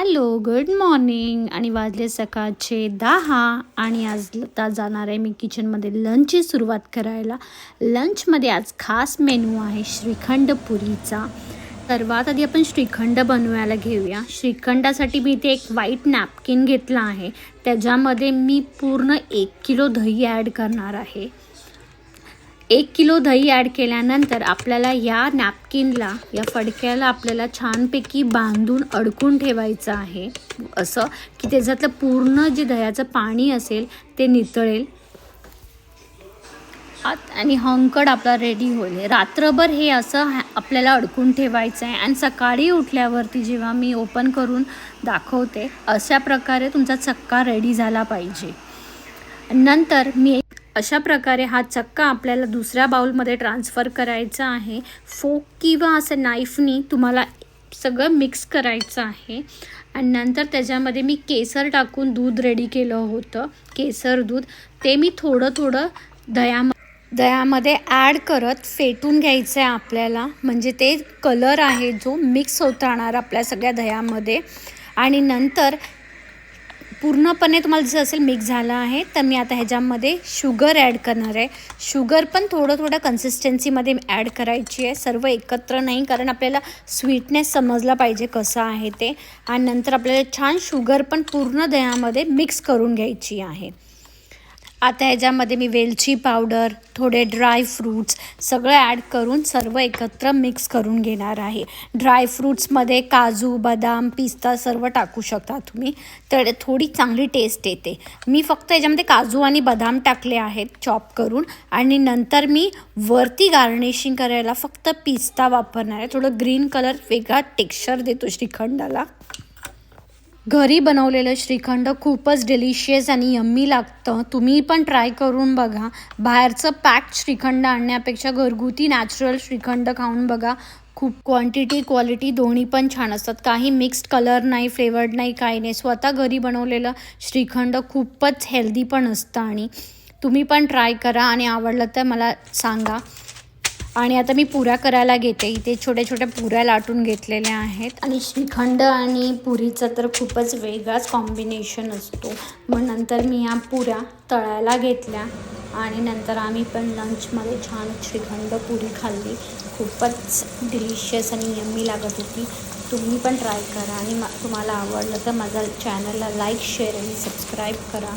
Hello, good morning. आणि वाजले सकाळचे 10 आणि आता जाणार आहे मी किचनमध्ये लंचची सुरुवात करायला. लंचमध्ये आज खास मेनू आहे श्रीखंड पुरीचा. सर्वात आधी आपण श्रीखंड बनवायला घेऊया. श्रीखंडासाठी मी इथे एक व्हाईट नॅपकिन घेतला आहे. त्याच्यामध्ये मी पूर्ण 1 किलो दही ॲड करणार आहे. 1 किलो दही ॲड केल्यानंतर आपल्याला या नॅपकिनला, या फडक्याला आपल्याला छानपैकी बांधून अडकून ठेवायचं आहे, असं की त्याच्यातलं पूर्ण जे दह्याचं पाणी असेल ते नितळेल आणि हंकड आपला रेडी होईल. रात्रभर हे असं आपल्याला अडकून ठेवायचं आहे आणि सकाळी उठल्यावरती जेव्हा मी ओपन करून दाखवते अशा प्रकारे तुमचा चक्का रेडी झाला पाहिजे. नंतर मी अशा प्रकारे हा चक्का आपल्याला दुसऱ्या बाउलमध्ये ट्रान्सफर करायचा आहे. फोक किंवा असं नाईफनी तुम्हाला सगळं मिक्स करायचं आहे. आणि नंतर त्याच्यामध्ये मी केसर टाकून दूध रेडी केलं होतं, केसर दूध, ते मी थोडं दह्यामध्ये ॲड करत फेटून घ्यायचं आहे आपल्याला. म्हणजे ते कलर आहे जो मिक्स होत राहणार आपल्या सगळ्या दह्यामध्ये. आणि नंतर पूर्णपणे तुम्हाला जसं असेल मिक्स झालं आहे तर मी आता ह्याच्यामध्ये शुगर ॲड करणार आहे. शुगर पण थोडं कन्सिस्टन्सीमध्ये ॲड करायची आहे, सर्व एकत्र नाही, कारण आपल्याला स्वीटनेस समजला पाहिजे कसं आहे ते. आणि नंतर आपल्याला छान शुगर पण पूर्ण दह्यामध्ये मिक्स करून घ्यायची आहे. आता ह्याच्यामध्ये मी वेलची पावडर, थोडे ड्राय फ्रूट्स सगळं ॲड करून सर्व एकत्र मिक्स करून घेणार आहे. ड्राय फ्रूट्समध्ये काजू, बदाम, पिस्ता सर्व टाकू शकता तुम्ही, तर थोडी चांगली टेस्ट येते. मी फक्त याच्यामध्ये काजू आणि बदाम टाकले आहेत चॉप करून. आणि नंतर मी वरती गार्निशिंग करायला फक्त पिस्ता वापरणार आहे. थोडं ग्रीन कलर वेगळा टेक्स्चर देतो श्रीखंडाला. घरी बनवलेलं श्रीखंड खूपच डिलिशियस आणि यम्मी लागतं. तुम्ही पण ट्राय करून बघा. बाहेरचं पॅक्ड श्रीखंड आणण्यापेक्षा घरगुती नॅचरल श्रीखंड खाऊन बघा. खूप क्वालिटी दोन्ही पण छान असतात. काही मिक्स्ड कलर नाही, फ्लेवर्ड नाही, काही नाही. स्वतः घरी बनवलेलं श्रीखंड खूपच हेल्दी पण असतं. आणि तुम्ही पण ट्राय करा आणि आवडलं तर मला सांगा. आणि आता मी पुऱ्या करायला घेते. इथे छोट्या पुऱ्या लाटून घेतलेल्या आहेत. आणि श्रीखंड आणि पुरीचा तर खूपच वेगळाच कॉम्बिनेशन असतो. मग नंतर मी या पुऱ्या तळायला घेतल्या आणि नंतर आम्ही पण लंचमध्ये छान श्रीखंड पुरी खाल्ली. खूपच डिलिशियस आणि यम्मी लागत होती. तुम्ही पण ट्राय करा आणि तुम्हाला आवडलं तर माझ्या चॅनलला लाईक, शेअर आणि सबस्क्राईब करा.